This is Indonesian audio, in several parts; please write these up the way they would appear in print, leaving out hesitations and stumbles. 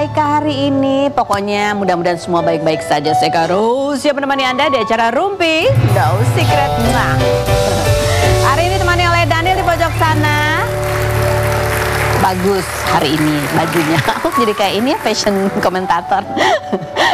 baik hari ini? Pokoknya mudah-mudahan semua baik-baik saja. Saya Karo siap menemani Anda di acara Rumpi No Secret. Nah, hari ini temani oleh Daniel di pojok sana. Bagus hari ini bajunya. Aku jadi kayak ini ya, fashion komentator.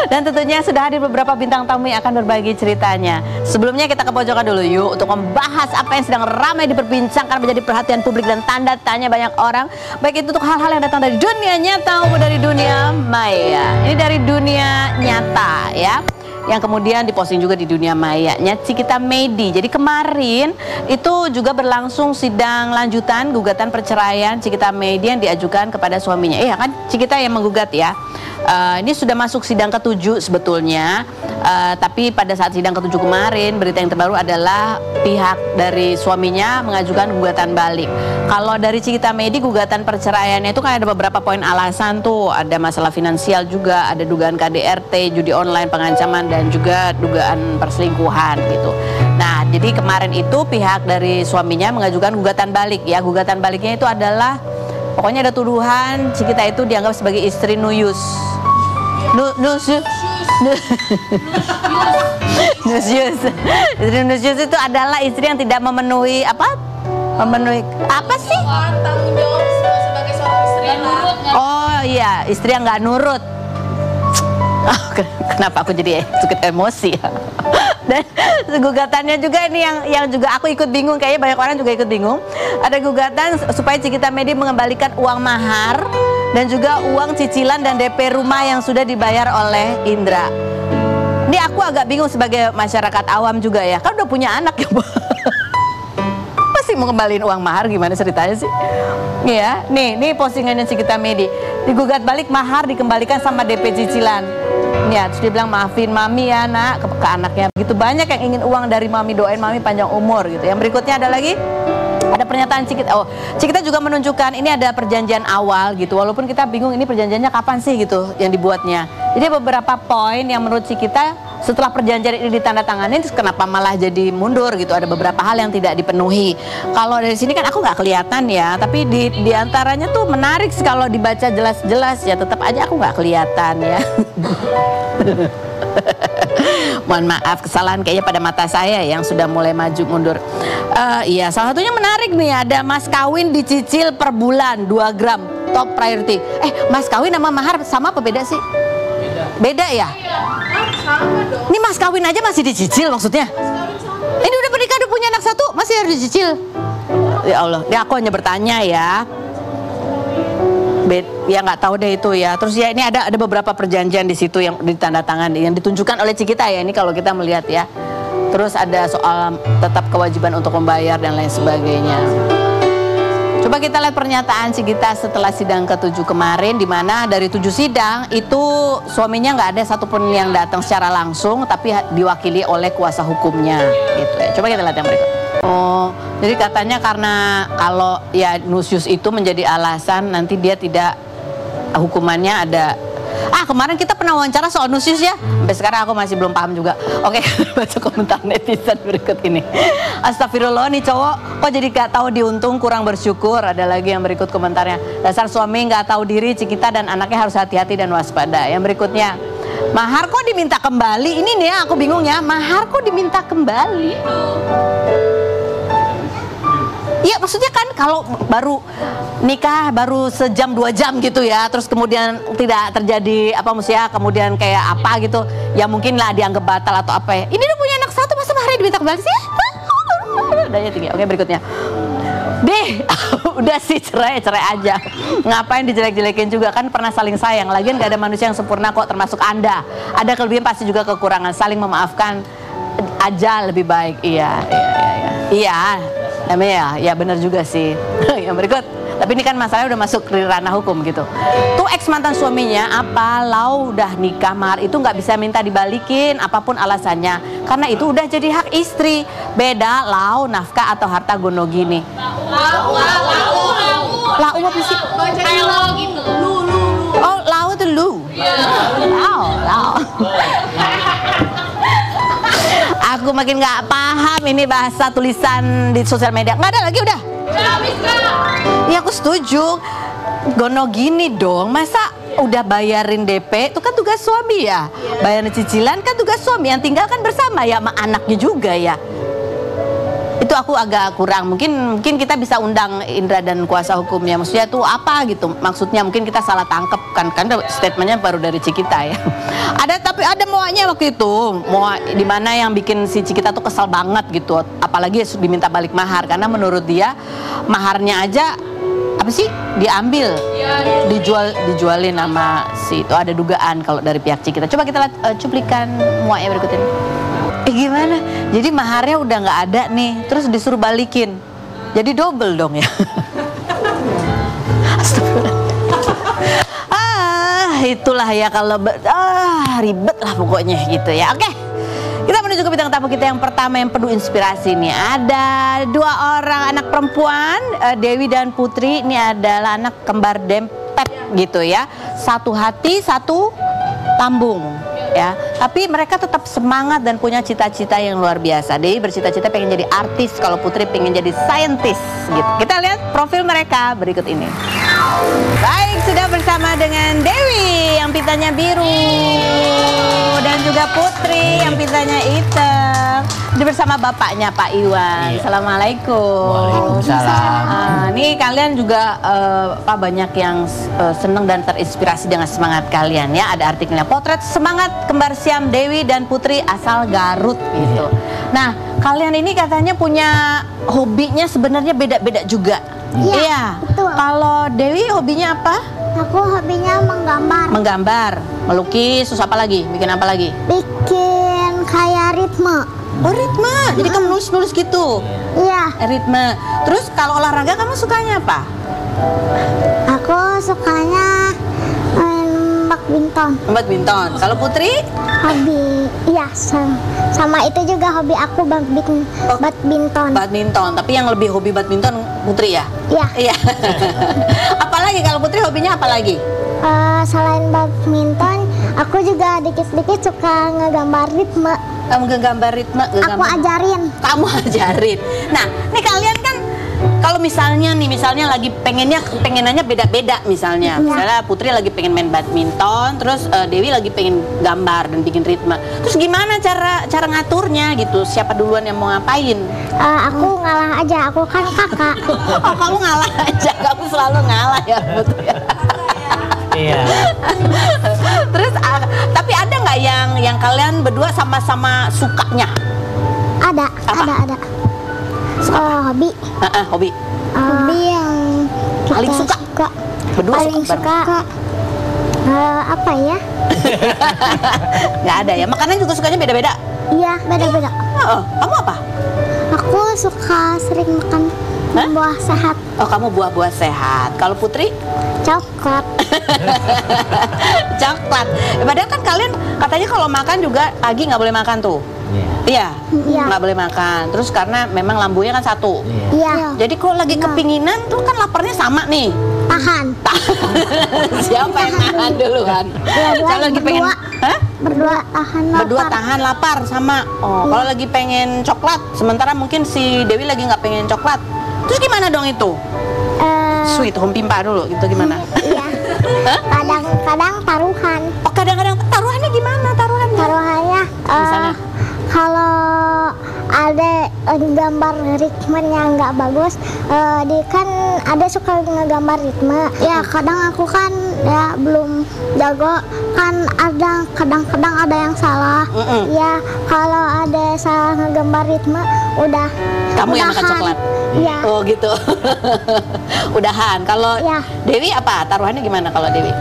Dan tentunya sudah hadir beberapa bintang tamu yang akan berbagi ceritanya. Sebelumnya kita ke pojokan dulu yuk untuk membahas apa yang sedang ramai diperbincangkan, menjadi perhatian publik dan tanda tanya banyak orang. Baik itu untuk hal-hal yang datang dari dunia nyata maupun dari dunia maya. Ini dari dunia nyata ya, yang kemudian diposting juga di dunia mayanya Cikita Medi. Jadi kemarin itu juga berlangsung sidang lanjutan gugatan perceraian Cikita Medi yang diajukan kepada suaminya. Iya kan, Cikita yang menggugat ya. Ini sudah masuk sidang ke-7 sebetulnya, tapi pada saat sidang ke-7 kemarin berita yang terbaru adalah pihak dari suaminya mengajukan gugatan balik. Kalau dari Cikita Medi gugatan perceraiannya itu kan ada beberapa poin alasan tuh, ada masalah finansial juga, ada dugaan KDRT, judi online, pengancaman dan juga dugaan perselingkuhan gitu. Nah, jadi kemarin itu pihak dari suaminya mengajukan gugatan balik ya. Gugatan baliknya itu adalah pokoknya ada tuduhan Cikita itu dianggap sebagai istri nuyus. Nusyus. Istri nusyus itu adalah istri yang tidak memenuhi apa? Memenuhi apa sih? Tanggung jawab sebagai seorang istri. Oh iya, istri yang nggak nurut. Oh, kenapa aku jadi suka emosi ya? Dan gugatannya juga ini yang juga aku ikut bingung, kayaknya banyak orang juga ikut bingung. Ada gugatan supaya Cikita Medi mengembalikan uang mahar dan juga uang cicilan dan DP rumah yang sudah dibayar oleh Indra. Ini aku agak bingung sebagai masyarakat awam juga ya, kan udah punya anak ya. Masih mau kembaliin uang mahar, gimana ceritanya sih? Ya, nih postingannya Cikita Medi. Digugat balik mahar dikembalikan sama DP cicilan. Ya, terus dia bilang maafin mami ya nak, ke anaknya. Begitu banyak yang ingin uang dari mami, doain mami panjang umur gitu. Yang berikutnya ada lagi, ada pernyataan Cikita. Oh, Cikita juga menunjukkan ini ada perjanjian awal gitu. Walaupun kita bingung ini perjanjiannya kapan sih gitu yang dibuatnya. Jadi beberapa poin yang menurut Cikita setelah perjanjian ini ditandatangani, kenapa malah jadi mundur gitu. Ada beberapa hal yang tidak dipenuhi. Kalau dari sini kan aku nggak kelihatan ya, tapi di antaranya tuh menarik sih kalau dibaca jelas-jelas ya. Tetap aja aku nggak kelihatan ya. Mohon maaf, kesalahan kayaknya pada mata saya yang sudah mulai maju mundur. Iya, salah satunya menarik nih, ada mas kawin dicicil per bulan 2 gram top priority. Mas kawin sama mahar sama apa beda sih? Beda ya? Sama dong. Ini mas kawin aja masih dicicil maksudnya? Ini udah menikah, udah punya anak 1 masih harus dicicil? Ya Allah, ini aku hanya bertanya ya. Ya nggak tahu deh itu ya. Terus ya ini ada beberapa perjanjian di situ yang ditandatangani, yang ditunjukkan oleh Cikita ya, ini kalau kita melihat ya. Terus ada soal tetap kewajiban untuk membayar dan lain sebagainya. Coba kita lihat pernyataan Cikita setelah sidang ke-7 kemarin, di mana dari 7 sidang itu suaminya nggak ada satupun yang datang secara langsung, tapi diwakili oleh kuasa hukumnya gitu ya. Coba kita lihat yang berikut. Oh, jadi katanya karena kalau ya nusyus itu menjadi alasan nanti dia tidak, hukumannya ada. Kemarin kita pernah wawancara soal nusyus ya. Sampai sekarang aku masih belum paham juga. Oke, baca komentar netizen berikut ini. Astagfirullah, nih cowok kok jadi gak tahu diuntung, kurang bersyukur. Ada lagi yang berikut komentarnya. Dasar suami gak tahu diri, Cikita dan anaknya harus hati-hati dan waspada. Yang berikutnya, mahar kok diminta kembali. Ini nih ya, aku bingung ya. Mahar kok diminta kembali? Iya, maksudnya kan kalau baru nikah baru sejam 2 jam gitu ya, terus kemudian tidak terjadi apa maksudnya, kemudian kayak apa gitu, ya mungkin lah dianggap batal atau apa ya. Ini udah punya anak 1 masa maharnya diminta kembali sih? Daya tinggi. Oke, berikutnya. Udah sih cerai aja. Ngapain dijelek-jelekin juga, kan pernah saling sayang. Lagian gak ada manusia yang sempurna kok, termasuk Anda. Ada kelebihan pasti juga kekurangan. Saling memaafkan aja lebih baik. Iya. Namanya ya benar juga sih. Yang berikut, tapi ini kan masalahnya udah masuk ke ranah hukum gitu. Tuh ex mantan suaminya apa lau udah nikah, mahar itu nggak bisa minta dibalikin apapun alasannya, karena itu udah jadi hak istri. Beda lau nafkah atau harta gono gini. Lau apa sih? Kayak lo gitu. Lu. Oh, lau itu lu. Lau. Aku makin nggak paham ini bahasa tulisan di sosial media. Nggak ada lagi udah. Udah habis Kak. Ya aku setuju. Gono gini dong, masa udah bayarin DP itu kan tugas suami ya. Bayarin cicilan kan tugas suami, yang tinggal kan bersama ya sama anaknya juga ya. Itu aku agak kurang. Mungkin kita bisa undang Indra dan kuasa hukumnya. Maksudnya tuh apa gitu? Maksudnya mungkin kita salah tangkep kan? Karena statementnya baru dari Cikita ya. Tapi ada Moanya waktu itu. Moa di mana yang bikin si Cikita tuh kesal banget gitu. Apalagi diminta balik mahar karena menurut dia maharnya aja apa sih diambil, dijualin sama si itu. Ada dugaan kalau dari pihak Cikita. Coba kita lihat cuplikan Moanya berikut ini. Gimana? Jadi maharnya udah nggak ada nih, terus disuruh balikin, jadi double dong ya. Itulah ya kalau ribet lah pokoknya gitu ya. Oke, kita menuju ke bintang tamu kita yang pertama yang penuh inspirasi nih. Ada dua orang anak perempuan, Dewi dan Putri. Ini adalah anak kembar dempet gitu ya. Satu hati, satu lambung. Ya, tapi mereka tetap semangat dan punya cita-cita yang luar biasa. Dewi bercita-cita pengen jadi artis, kalau Putri pengen jadi saintis gitu. Kita lihat profil mereka berikut ini. Baik, sudah bersama dengan Dewi yang pintanya biru dan juga Putri yang pintanya hitam. Ini bersama bapaknya Pak Iwan. Assalamualaikum. Waalaikumsalam. Nih kalian juga banyak yang seneng dan terinspirasi dengan semangat kalian ya. Ada artikelnya, potret semangat kembar siam Dewi dan Putri asal Garut gitu. Nah, kalian ini katanya punya hobinya sebenarnya beda-beda juga. Iya, betul. Kalau Dewi hobinya apa? Aku hobinya menggambar. Menggambar, melukis, terus apa lagi? Bikin apa lagi? Bikin kayak ritme. Oh, ritme. Jadi kamu nulis-nulis gitu? Iya. Ritme. Terus kalau olahraga kamu sukanya apa? Aku sukanya main badminton. Badminton. Kalau Putri? Hobi, iya sama itu juga hobi aku badminton. Badminton. Tapi yang lebih hobi badminton Putri ya? Iya. Iya. Apalagi kalau Putri hobinya apa lagi? Selain badminton, aku juga dikit-dikit suka ngegambar ritme. Kamu ngegambar ritme? Aku ajarin. Kamu ajarin. Nah, nih kalian kan kalau misalnya lagi pengenannya beda-beda misalnya. Misalnya Putri lagi pengen main badminton, terus Dewi lagi pengen gambar dan bikin ritme. Terus gimana cara ngaturnya gitu? Siapa duluan yang mau ngapain? Aku ngalah aja, aku kan kakak. Oh, kamu ngalah aja. Kamu selalu ngalah ya, Putri. Iya. Terus tapi ada nggak yang kalian berdua sama-sama sukanya? Ada. Hobi. Hobi. Hobi yang Paling kita suka. Berdua paling suka. Apa ya? Nggak ada ya. Makanan juga sukanya beda-beda. Iya, beda-beda. Kamu apa? Aku suka sering makan buah sehat. Oh, kamu buah-buah sehat. Kalau Putri? Coklat. Coklat. Padahal kan kalian katanya kalau makan juga pagi nggak boleh makan tuh. Iya. Nggak boleh makan. Terus karena memang lambungnya kan satu. Iya. Jadi kalau lagi kepinginan tuh kan laparnya sama nih. Tahan. Siapa yang nahan duluan? Kalau lagi pengen Berdua tahan lapar. Berdua tahan lapar sama. Kalau lagi pengen coklat, sementara mungkin si Dewi lagi nggak pengen coklat. Terus gimana dong itu? Sweet home pimpa dulu, gitu gimana? Iya. Kadang-kadang taruhan. Oh, kadang-kadang taruhannya gimana taruhannya? Taruhannya Misalnya? Kalau ada gambar ritme yang nggak bagus, kan ada suka ngegambar ritme. Ya kadang aku kan ya belum jago, kan ada kadang-kadang ada yang salah. Ya kalau ada salah ngegambar ritme, udah. Kamu yang makan coklat? Iya. Oh gitu. Udahan. Kalau Ya. Dewi apa? Taruhannya gimana kalau Dewi?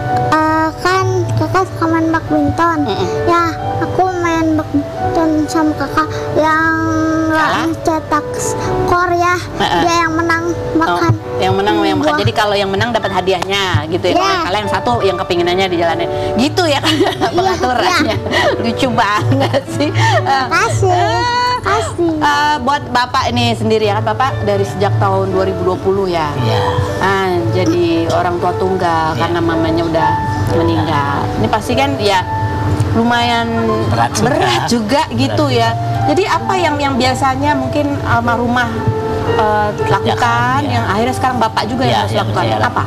Kan kakak suka main badminton. Ya aku main badminton sama kakak yang cetak skor ya. Dia yang menang makan. Yang menang yang makan. Jadi kalau yang menang dapat hadiahnya gitu ya. Kalau kalian satu yang kepinginannya di jalannya. Gitu ya kan pengaturannya. Lucu banget sih. Kasih. Buat Bapak ini sendiri ya kan, Bapak dari sejak tahun 2020 ya. Iya. Jadi orang tua tunggal karena mamanya udah meninggal. Ini pasti kan ya lumayan berat juga gitu ya. Jadi apa yang biasanya mungkin almarhumah lakukan, yang akhirnya sekarang Bapak juga yang harus lakukan? Apa?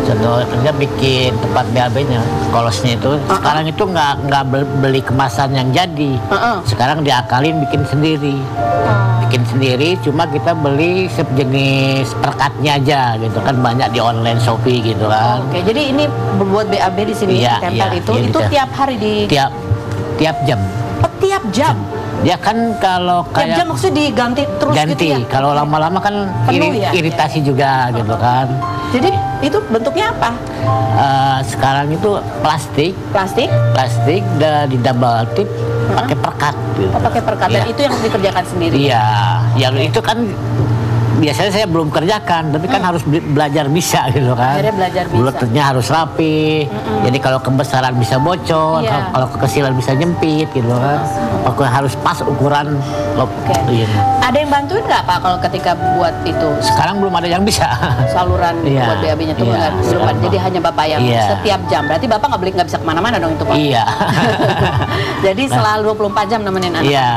Contohnya bikin tempat BAB-nya, kolosnya itu. Sekarang itu nggak beli kemasan yang jadi. Sekarang diakalin bikin sendiri. Bikin sendiri, cuma kita beli sejenis perkatnya aja gitu kan, banyak di online Shopee gitu kan. Oke, jadi ini buat BAB di sini Iya, tempel iya, itu iya, tiap hari di tiap jam. Oh, tiap jam. Ya kan kalau Tiap kayak jam maksudnya diganti terus ganti, gitu ya? kalau lama-lama kan Penuh ya? iritasi juga gitu kan. Jadi itu bentuknya apa? Sekarang itu plastik Plastik? dan di double tip pakai perkat gitu. Oh, pakai perkat. Dan Iya. itu yang dikerjakan sendiri? Iya, yang itu kan biasanya saya belum kerjakan, tapi kan harus belajar bisa gitu kan. Akhirnya belajar bisa. Bulutnya harus rapi. Jadi kalau kebesaran bisa bocor, Iya. kalau kekecilan bisa nyempit gitu kan. Pokoknya harus pas ukuran. Oke. Iya. Ada yang bantuin nggak Pak kalau ketika buat itu? Sekarang belum ada yang bisa. Saluran Iya. buat BAB-nya itu Iya, belum ada. sekarang Jadi belum. hanya Bapak yang Iya. setiap jam. Berarti Bapak nggak bisa kemana-mana dong itu Pak? Iya. Jadi selalu 24 jam nemenin anak? Iya.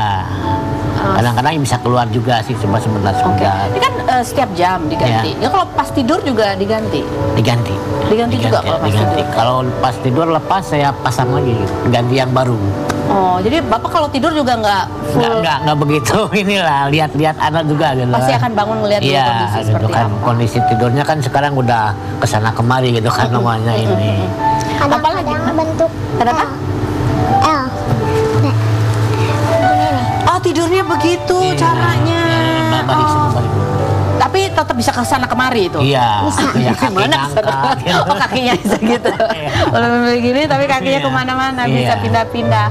Kadang-kadang bisa keluar juga sih, cuma sebentar. Oke. Ini kan setiap jam diganti. Ya kalau pas tidur juga diganti? Diganti. Diganti juga kalau pas tidur? Kalau pas tidur lepas saya pasang lagi, ganti yang baru. Oh, jadi Bapak kalau tidur juga nggak full? Nggak begitu inilah, lihat-lihat anak juga gitu. Pasti akan bangun ngelihat dulu Iya, kondisi gitu seperti kan. apa. Kondisi tidurnya kan sekarang udah kesana kemari gitu kan namanya ini. Kadang-kadang bentuk Kenapa? L. Nek. Begini nih. Oh, tidurnya begitu Iya. caranya. Balik semua, balik. Tapi tetap bisa kesana kemari itu? Iya. Bisa. Iya, kaki Gimana ngangkat, kesana? gitu. Oh, kakinya bisa gitu. Kalau begini tapi kakinya Iya. kemana-mana, Iya. bisa pindah-pindah.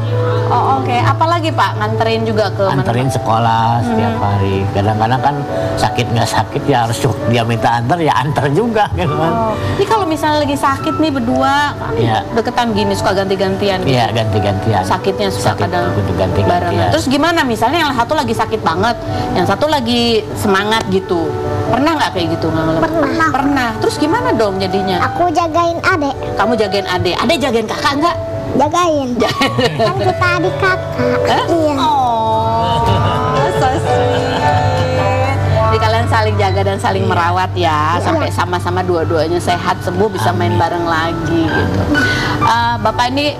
Oh, oke. Apalagi Pak, nganterin juga ke Anterin sekolah setiap hari. Kadang-kadang kan sakit nggak sakit ya harus dia minta antar ya antar juga gitu kan. Oh, ini kalau misalnya lagi sakit nih berdua, Iya. deketan gini suka ganti-gantian gitu. Iya, ganti-gantian. Sakitnya suka Sakit kadang gitu, ganti-gantian. barengan. Terus gimana misalnya yang satu lagi sakit banget, yang satu lagi semangat gitu. Pernah nggak kayak gitu ngalamin? Pernah. Pernah. Terus gimana dong jadinya? Aku jagain adek, Kamu jagain adek, adek jagain kakak nggak? jagain. Kan kita adik kakak. Iya. Oh, so sweet. Jadi kalian saling jaga dan saling merawat ya, sampai sama-sama dua-duanya sehat sembuh bisa main bareng lagi gitu. Bapak ini,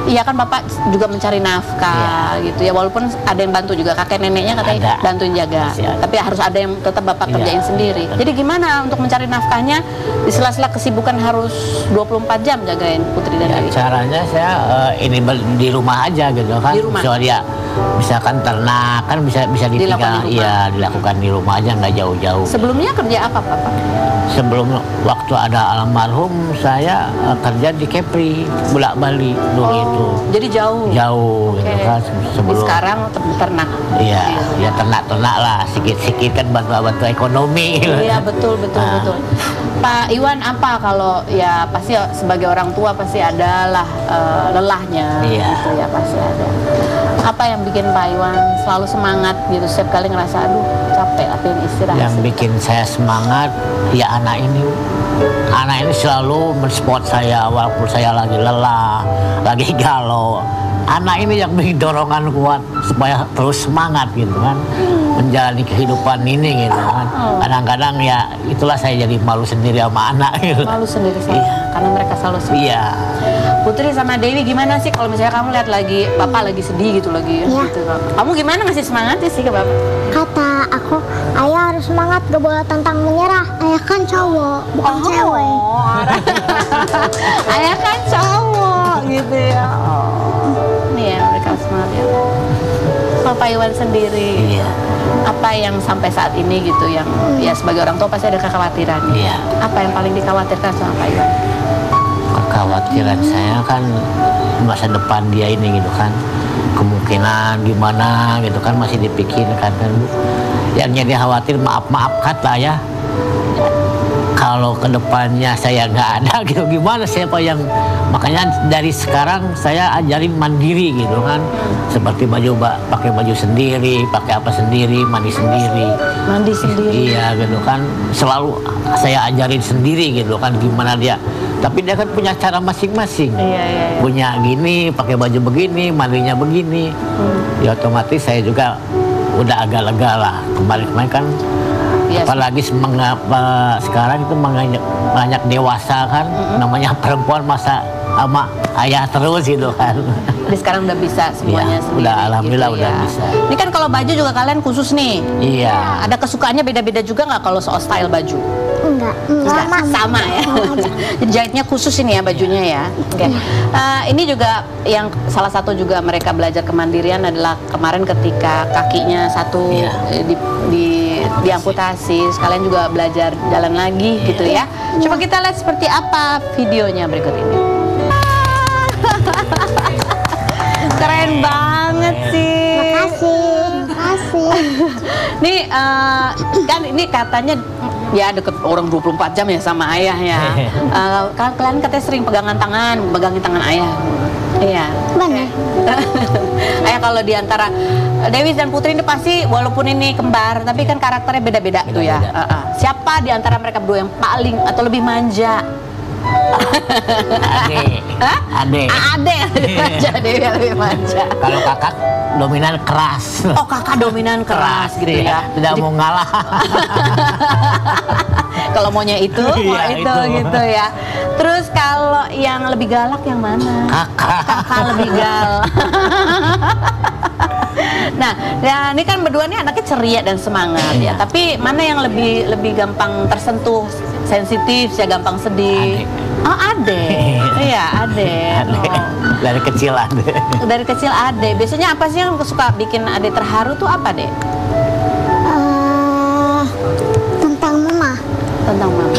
iya kan Bapak juga mencari nafkah gitu ya, walaupun ada yang bantu juga, kakek neneknya katanya Ada. bantuin jaga, Masih ada. tapi harus ada yang tetap Bapak Iya. kerjain sendiri. Jadi gimana untuk mencari nafkahnya di sela-sela kesibukan harus 24 jam jagain Putri dan Ya, Dewi? caranya saya di rumah aja gitu kan. Di rumah? Soalnya misalkan ternak kan bisa Dilakukan ditinggal, di rumah? iya dilakukan di rumah aja nggak jauh-jauh. Sebelumnya kerja apa Bapak? Sebelum waktu ada almarhum saya kerja di Kepri, Bulak Bali dulu itu. Jadi jauh. Jauh Oke. gitu kan Jadi sebelum. sekarang ternak. Iya, ya ternak-ternak lah, sikit-sikit kan bantu-bantu ekonomi. Iya betul Ah. betul. Pak Iwan, apa kalau ya pasti sebagai orang tua pasti adalah lelahnya Iya. gitu ya, pasti ada. Apa yang bikin Pak Iwan selalu semangat gitu setiap kali ngerasa aduh capek, apa yang istirahat? Yang sebentar. bikin saya semangat ya anak ini. Anak ini selalu mensupport saya walaupun saya lagi lelah, lagi galau. Anak ini yang bikin dorongan kuat supaya terus semangat gitu kan, menjalani kehidupan ini gitu kan. Kadang-kadang ya itulah saya jadi malu sendiri sama anak gitu. Malu sendiri saya Iya. karena mereka selalu semangat. Iya. Putri sama Dewi gimana sih kalau misalnya kamu lihat lagi Bapak lagi sedih gitu lagi Iya. gitu. Kamu gimana ngasih semangatnya sih ke Bapak? Kata aku, ayah harus semangat, gak boleh tantang menyerah. Ayah kan cowok, bukan cewek. Ayah kan cowok gitu ya. Nih ya mereka semangat ya. Kalau Pak Iwan sendiri, Iya. apa yang sampai saat ini gitu yang ya sebagai orang tua pasti ada kekhawatiran. Iya. Apa yang paling dikhawatirkan sama Pak Iwan? Kekhawatiran saya kan masa depan dia ini gitu kan, kemungkinan gimana gitu kan masih dipikirkan kan. Yang jadi khawatir maaf kata ya, kalau kedepannya saya nggak ada gitu gimana, siapa yang, makanya dari sekarang saya ajarin mandiri gitu kan, seperti pakai baju sendiri, pakai apa sendiri, mandi sendiri. Mandi sendiri. Iya gitu kan, selalu saya ajarin sendiri gitu kan gimana dia. Tapi dia kan punya cara masing-masing. Iya. Punya gini, pakai baju begini, mandinya begini. Ya otomatis saya juga udah agak lega lah. Kemarin kan Yes. Apalagi sekarang itu banyak dewasa kan, namanya perempuan masa sama ayah terus gitu kan. Jadi sekarang udah bisa semuanya Ya, sendiri. udah, alhamdulillah gitu udah ya. bisa. Ini kan kalau baju juga kalian khusus nih. Iya. Ada kesukaannya beda-beda juga nggak kalau soal style baju? Enggak, Sama ya. Jadi jahitnya khusus ini ya bajunya ya. Oke. Ini juga yang salah satu juga mereka belajar kemandirian adalah kemarin ketika kakinya satu Iya. diamputasi, sekalian juga belajar jalan lagi gitu ya. Coba kita lihat seperti apa videonya berikut ini. Keren banget sih. Makasih. Nih kan ini katanya ya deket orang 24 jam ya sama ayah ya. Kalian katanya sering pegangin tangan ayah. Iya. Benar. Ayah kalau diantara Dewi dan Putri ini pasti walaupun ini kembar tapi kan karakternya beda-beda tuh ya. Siapa di antara mereka berdua yang paling atau lebih manja? Ade. Ade yang lebih manja, Dewi yang lebih manja. Kalau kakak dominan keras. Oh kakak dominan keras gitu ya. Tidak mau ngalah. Kalau maunya itu, mau Iya, itu gitu ya. Terus kalau yang lebih galak yang mana? Kakak lebih galak. Nah, ya ini kan berdua nih anaknya ceria dan semangat ya. Tapi mana yang lebih gampang tersentuh, sensitif, ya gampang sedih? Oh, Ade. Iya, Ade. Oh. Dari kecil Ade. Dari kecil Ade. Biasanya apa sih yang suka bikin Ade terharu tuh apa, Dek? Tentang mama. Tentang mama.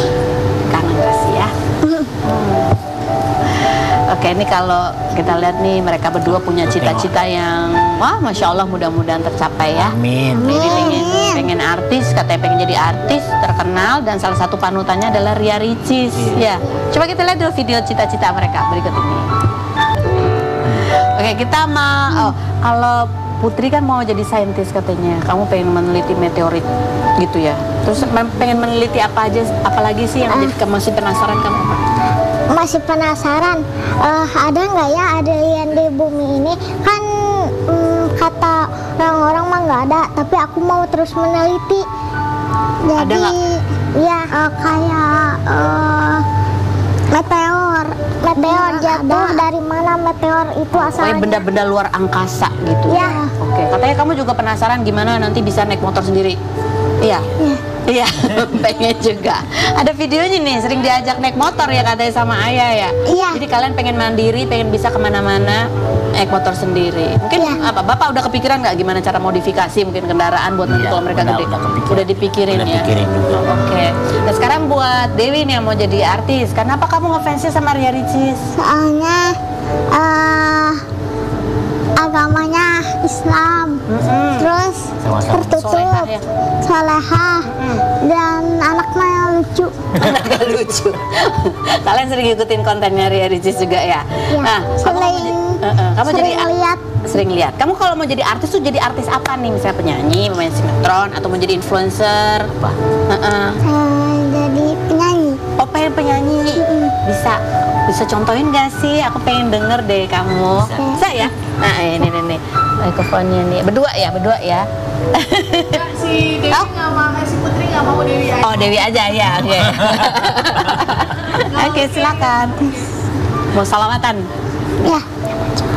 Kangen kasih ya. Oke, ini kalau kita lihat nih mereka berdua punya cita-cita yang wah, masya Allah mudah-mudahan tercapai ya. Amin. Jadi pengen artis, katanya pengen jadi artis terkenal dan salah satu panutannya adalah Ria Ricis. Ya, coba kita lihat dulu video cita-cita mereka berikut ini. Oke, kita mau kalau Putri kan mau jadi saintis katanya. Kamu pengen meneliti meteorit gitu ya. Terus pengen meneliti apa aja, apalagi sih yang jadi masih penasaran kamu? Masih penasaran, ada nggak ya alien di bumi ini? Kan kata orang-orang mah nggak ada, tapi aku mau terus meneliti. Jadi, Ada nggak? ya kayak meteor jatuh dari mana meteor itu Pokoknya asalnya? benda-benda luar angkasa gitu. Ya. Oke, katanya kamu juga penasaran gimana nanti bisa naik motor sendiri. Iya. Iya, pengen juga. Ada videonya nih, sering diajak naik motor ya katanya sama ayah ya. Iya. Jadi kalian pengen mandiri, pengen bisa kemana-mana naik motor sendiri. Mungkin Iya. apa? Bapak udah kepikiran nggak gimana cara modifikasi mungkin kendaraan buat nanti Iya, kalau mereka udah gede? kepikiran. Udah dipikirin Udah ya. pikirin juga. Oke. Nah sekarang buat Dewi nih yang mau jadi artis, kenapa kamu ngefansnya sama Ria Ricis? Soalnya agamanya Islam, terus Sama-sama. tertutup, Solehah ya? solehah, dan anaknya yang lucu. Agak lucu. Kalian sering ngikutin kontennya Ria Ricis juga ya? Ya, Nah, kamu jadi lihat. sering lihat. Kamu kalau mau jadi artis tuh jadi artis apa nih? Misalnya penyanyi, pemain sinetron, atau mau jadi influencer? Apa? Jadi penyanyi. Oh, pengen penyanyi? Bisa contohin gak sih? Aku pengen denger deh kamu. Bisa ya? Nah, ini mikrofonnya nih. Berdua ya? Enggak, si Dewi nggak mau, si Putri nggak mau, Dewi aja. Oh, Dewi aja ya. Oke. Oke, silakan. Mau salawatan? Ya,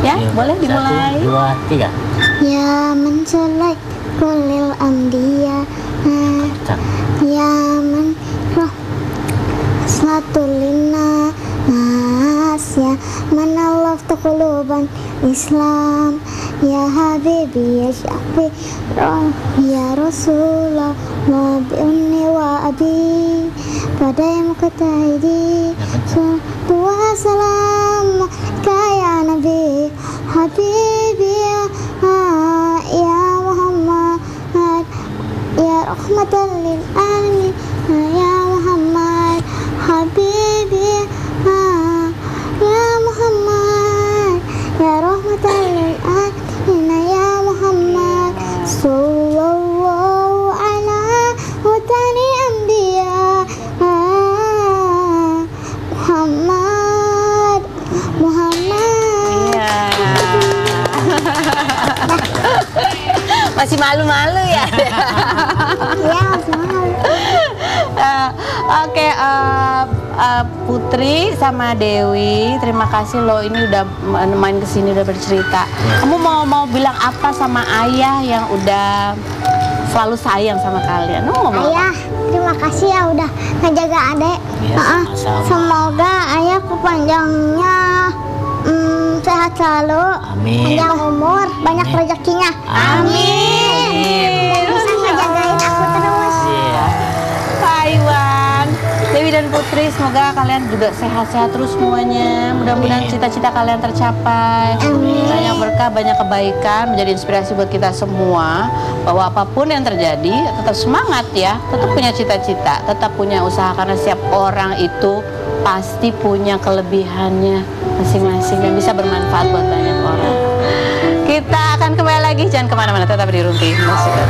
Ya, boleh dimulai. 1, 2, 3. ya mencelak kulil amdiya, ya men roh satulina nas, ya manallah tukuluban Islam, ya habibi ya syafi ya Rasulullah wa bi'unni wa abi pada yang muktaidi dua salam kaya Nabi Habibi ya Muhammad ya rahmatan lil alamin ya Muhammad Habibi ya Muhammad ya rahmatan lil alamin ya Muhammad sallallahu ala hutani anbiya Muhammad. Iya. Masih malu-malu ya? Ya, masih mahal. Oke, Putri sama Dewi, terima kasih loh ini udah main kesini udah bercerita. Kamu mau bilang apa sama ayah yang udah selalu sayang sama kalian? Ngomong apa? Ayah, terima kasih ya udah ngejaga adek. Iya, sama-sama. Semoga ayah kepanjangnya sehat selalu, Amin. panjang umur, banyak rezekinya. Amin. Bisa ngejagain aku terus. Iya. Pak Iwan, Dewi dan Putri, semoga kalian juga sehat-sehat terus semuanya. Mudah-mudahan Amin. cita-cita kalian tercapai. Amin. Banyak berkah, banyak kebaikan, menjadi inspirasi buat kita semua. Bahwa apapun yang terjadi, tetap semangat ya. Tetap punya cita-cita, tetap punya usaha. Karena setiap orang itu pasti punya kelebihannya masing-masing dan bisa bermanfaat buat banyak orang. Kita akan kembali lagi, jangan kemana-mana, tetap di Rumpi Musik.